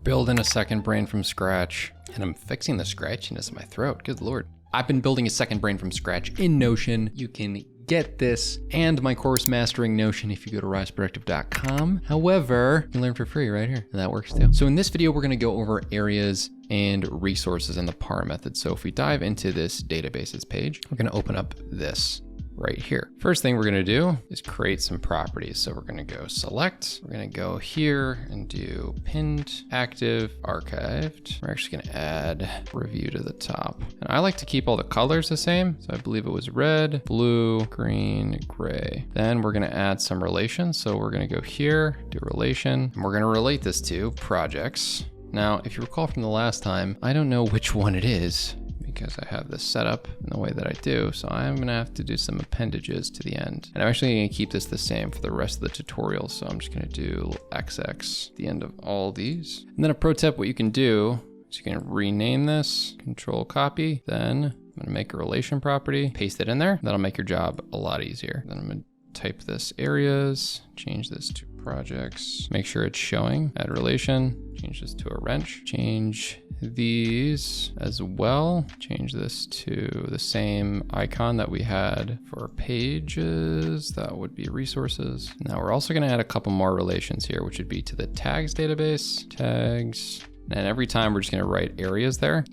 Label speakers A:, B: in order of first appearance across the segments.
A: building a second brain from scratch, and I'm fixing the scratchiness in my throat. Good Lord. I've been building a second brain from scratch in Notion. You can get this and my course Mastering Notion if you go to riseproductive.com. However, you can learn for free right here, and that works too. So in this video, we're gonna go over areas and resources in the P.A.R.A method. So if we dive into this databases page, we're gonna open up this right here. First thing we're gonna do is create some properties. So we're gonna go select, we're gonna go here and do pinned, active, archived. We're actually gonna add review to the top. And I like to keep all the colors the same. So I believe it was red, blue, green, gray. Then we're gonna add some relations. So we're gonna go here, do relation, and we're gonna relate this to projects. Now, if you recall from the last time, I don't know which one it is, because I have this set up in the way that I do. So I'm gonna have to do some appendages to the end. And I'm actually gonna keep this the same for the rest of the tutorial. So I'm just gonna do XX at the end of all these. And then a pro tip, what you can do is you can rename this, control copy, then I'm gonna make a relation property, paste it in there. That'll make your job a lot easier. Then I'm gonna type this areas, change this to projects, make sure it's showing, add relation, change this to a wrench, change these as well, change this to the same icon that we had for pages, that would be resources. Now we're also gonna add a couple more relations here, which would be to the tags database, tags, and every time we're just gonna write areas there.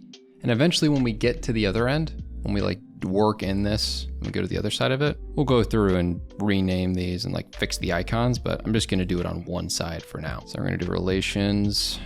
A: And eventually when we get to the other end, when we like work in this and we go to the other side of it, we'll go through and rename these and like fix the icons, but I'm just gonna do it on one side for now. So we're gonna do relations,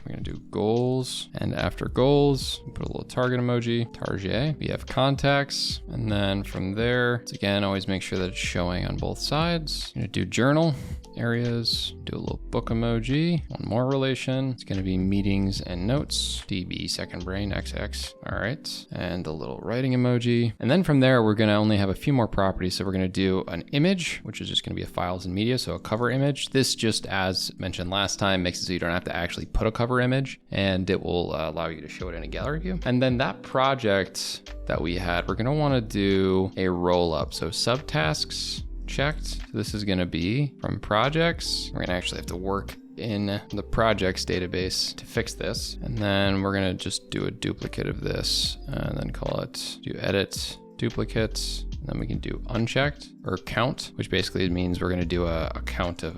A: we're gonna do goals, and after goals, put a little target emoji, target. We have contacts, and then from there, it's again, always make sure that it's showing on both sides. I'm gonna do journal, areas, do a little book emoji, one more relation. It's gonna be meetings and notes, DB second brain, XX. All right, and a little writing emoji. And then from there, we're gonna only have a few more properties. So we're gonna do an image, which is just gonna be a files and media, so a cover image. This, just as mentioned last time, makes it so you don't have to actually put a cover image, and it will allow you to show it in a gallery view. And then that project that we had, we're gonna wanna do a roll up. So subtasks checked. So this is gonna be from projects. We're gonna actually have to work in the projects database to fix this. And then we're gonna just do a duplicate of this and then call it, do edit, duplicate. And then we can do unchecked or count, which basically means we're gonna do a count of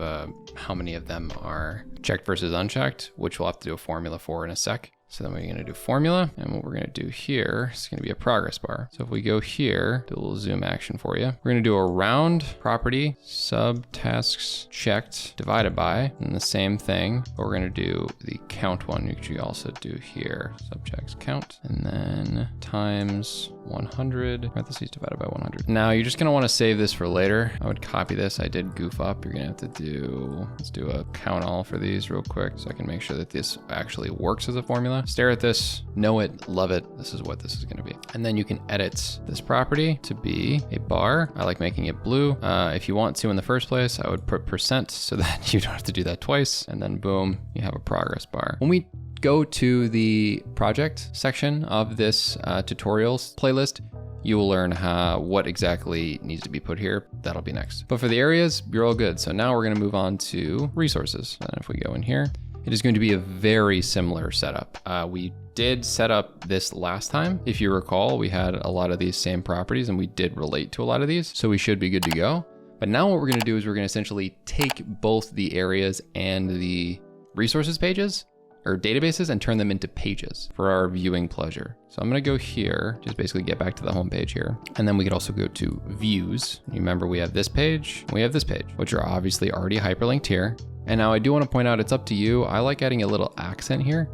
A: how many of them are checked versus unchecked, which we'll have to do a formula for in a sec. So then we're gonna do formula, and what we're gonna do here is gonna be a progress bar. So if we go here, do a little zoom action for you. We're gonna do a round property, subtasks checked, divided by, and the same thing, but we're gonna do the count one, which we also do here, subjects count, and then times 100, parentheses divided by 100. Now you're just gonna wanna save this for later. I would copy this, I did goof up. You're gonna have to do, let's do a count all for these real quick so I can make sure that this actually works as a formula. Stare at this, know it, love it. This is what this is gonna be. And then you can edit this property to be a bar. I like making it blue. If you want to in the first place, I would put % so that you don't have to do that twice. And then boom, you have a progress bar. When we go to the project section of this tutorials playlist, you will learn what exactly needs to be put here. That'll be next. But for the areas, you're all good. So now we're gonna move on to resources. And if we go in here, it is going to be a very similar setup. We did set up this last time. If you recall, we had a lot of these same properties and we did relate to a lot of these. So we should be good to go. But now what we're gonna do is we're gonna essentially take both the areas and the resources pages or databases and turn them into pages for our viewing pleasure. So I'm gonna go here, just basically get back to the home page here. And then we could also go to views. You remember we have this page, and we have this page, which are obviously already hyperlinked here. And now I do want to point out, it's up to you. I like adding a little accent here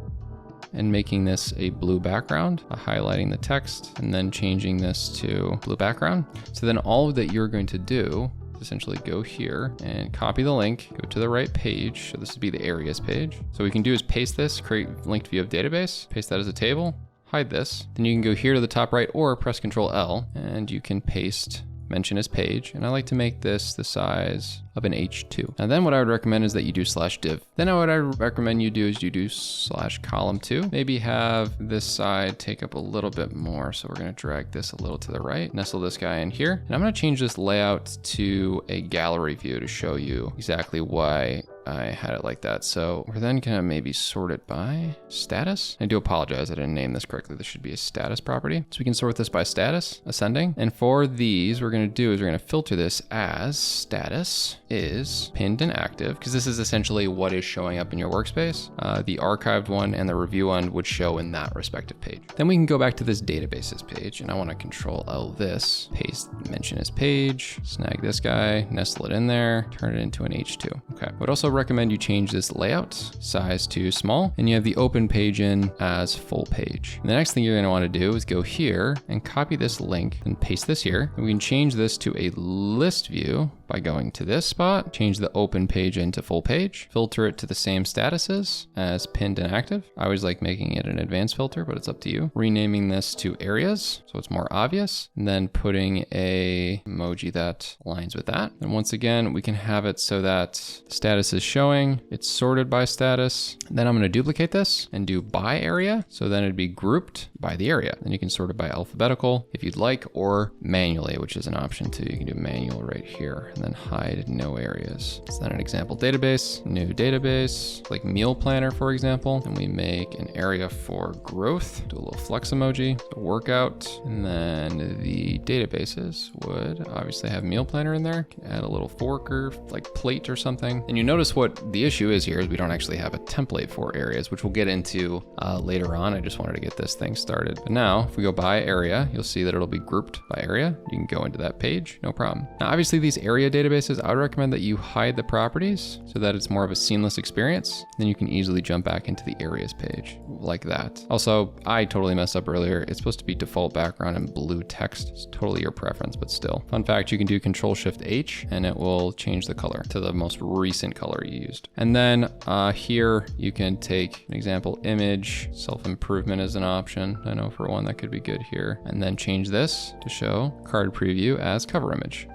A: and making this a blue background, highlighting the text, and then changing this to blue background. So then all that you're going to do is essentially go here and copy the link, go to the right page. So this would be the areas page. So what we can do is paste this, create linked view of database, paste that as a table, hide this. Then you can go here to the top right or press Control L and you can paste mention as page, and I like to make this the size of an H2. Now then what I would recommend is that you do /div. Then what I recommend you do is you do /column2. Maybe have this side take up a little bit more. So we're gonna drag this a little to the right, nestle this guy in here. And I'm gonna change this layout to a gallery view to show you exactly why I had it like that. So we're then gonna maybe sort it by status. I do apologize, I didn't name this correctly. This should be a status property. So we can sort this by status, ascending. And for these, we're gonna do is we're gonna filter this as status is pinned and active, because this is essentially what is showing up in your workspace. The archived one and the review one would show in that respective page. Then we can go back to this databases page, and I wanna Control L this, paste mention as page, snag this guy, nestle it in there, turn it into an H2. Okay, I would also recommend you change this layout size to small, and you have the open page in as full page. And the next thing you're gonna wanna do is go here and copy this link and paste this here. And we can change this to a list view by going to this spot, change the open page into full page, filter it to the same statuses as pinned and active. I always like making it an advanced filter, but it's up to you. Renaming this to areas, so it's more obvious, and then putting a emoji that aligns with that. And once again, we can have it so that status is showing, it's sorted by status. Then I'm gonna duplicate this and do by area. So then it'd be grouped by the area. Then you can sort it by alphabetical if you'd like, or manually, which is an option too. You can do manual right here and then hide no areas. So then an example database, new database, like meal planner, for example. And we make an area for growth, do a little flex emoji, so workout, and then the databases would obviously have meal planner in there. Can add a little fork or like plate or something. And you notice what the issue is here is we don't actually have a template for areas, which we'll get into later on. I just wanted to get this thing started. But now if we go by area, you'll see that it'll be grouped by area. You can go into that page, no problem. Now, obviously these area databases, I would recommend that you hide the properties so that it's more of a seamless experience. Then you can easily jump back into the areas page like that. Also, I totally messed up earlier. It's supposed to be default background and blue text. It's totally your preference, but still. Fun fact, you can do Control-Shift-H and it will change the color to the most recent color you used. And then here you can take an example image, self-improvement is an option. I know for one that could be good here. And then change this to show card preview as cover image.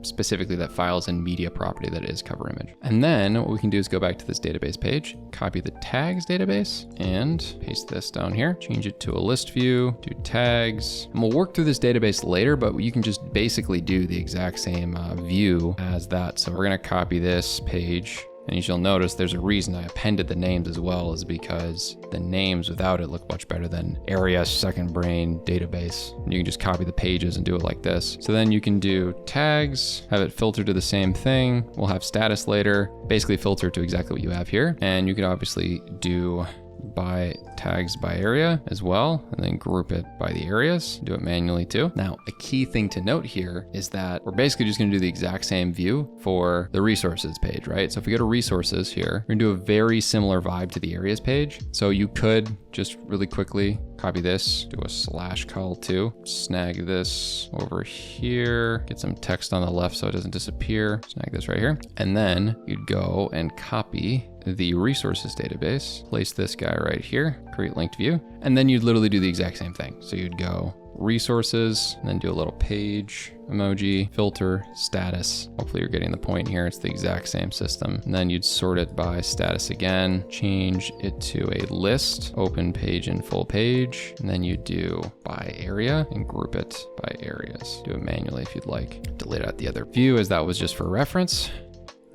A: Specifically that files in media property that is cover image. And then what we can do is go back to this database page, copy the tags database and paste this down here, change it to a list view, do tags, and we'll work through this database later, but you can just basically do the exact same view as that. So we're gonna copy this page. And you'll notice there's a reason I appended the names as well, is because the names without it look much better than area, second brain, database. And you can just copy the pages and do it like this. So then you can do tags, have it filter to the same thing. We'll have status later, basically filter to exactly what you have here. And you can obviously do by tags by area as well, and then group it by the areas, do it manually too. Now, a key thing to note here is that we're basically just gonna do the exact same view for the resources page, right? So if we go to resources here, we're gonna do a very similar vibe to the areas page. So you could just really quickly copy this, do a /col too, snag this over here, get some text on the left so it doesn't disappear, snag this right here. And then you'd go and copy the resources database, place this guy right here, create linked view, and then you'd literally do the exact same thing. So you'd go resources, and then do a little page emoji, filter, status. Hopefully you're getting the point here. It's the exact same system. And then you'd sort it by status again, change it to a list, open page and full page, and then you do by area and group it by areas. Do it manually if you'd like. Delete out the other view as that was just for reference.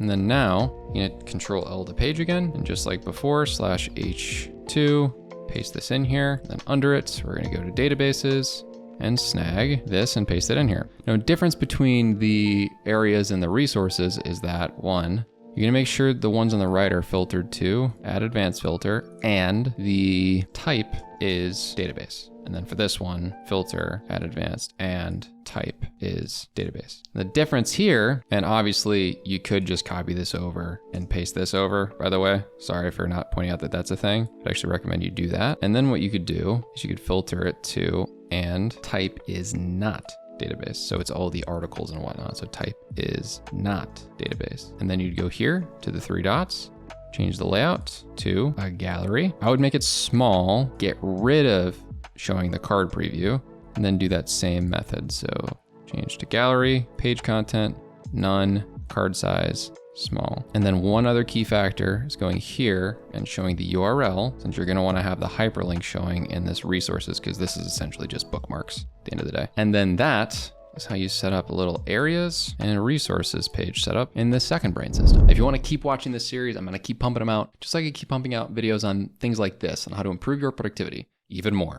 A: And then now you hit Control L the page again, and just like before, /H2, paste this in here. Then under it, we're gonna go to databases and snag this and paste it in here. Now, difference between the areas and the resources is that one, you're gonna make sure the ones on the right are filtered to add advanced filter, and the type is database. And then for this one, filter, add advanced, and type is database. The difference here, and obviously you could just copy this over and paste this over, by the way. Sorry for not pointing out that that's a thing. I'd actually recommend you do that. And then what you could do is you could filter it to, and type is not database. So it's all the articles and whatnot. So type is not database. And then you'd go here to the 3 dots, change the layout to a gallery. I would make it small, get rid of showing the card preview, and then do that same method. So change to gallery, page content, none, card size, small. And then one other key factor is going here and showing the URL, since you're gonna wanna have the hyperlink showing in this resources, because this is essentially just bookmarks at the end of the day. And then that That's how you set up little areas and resources page setup in the second brain system. If you want to keep watching this series, I'm going to keep pumping them out, just like I keep pumping out videos on things like this, on how to improve your productivity even more.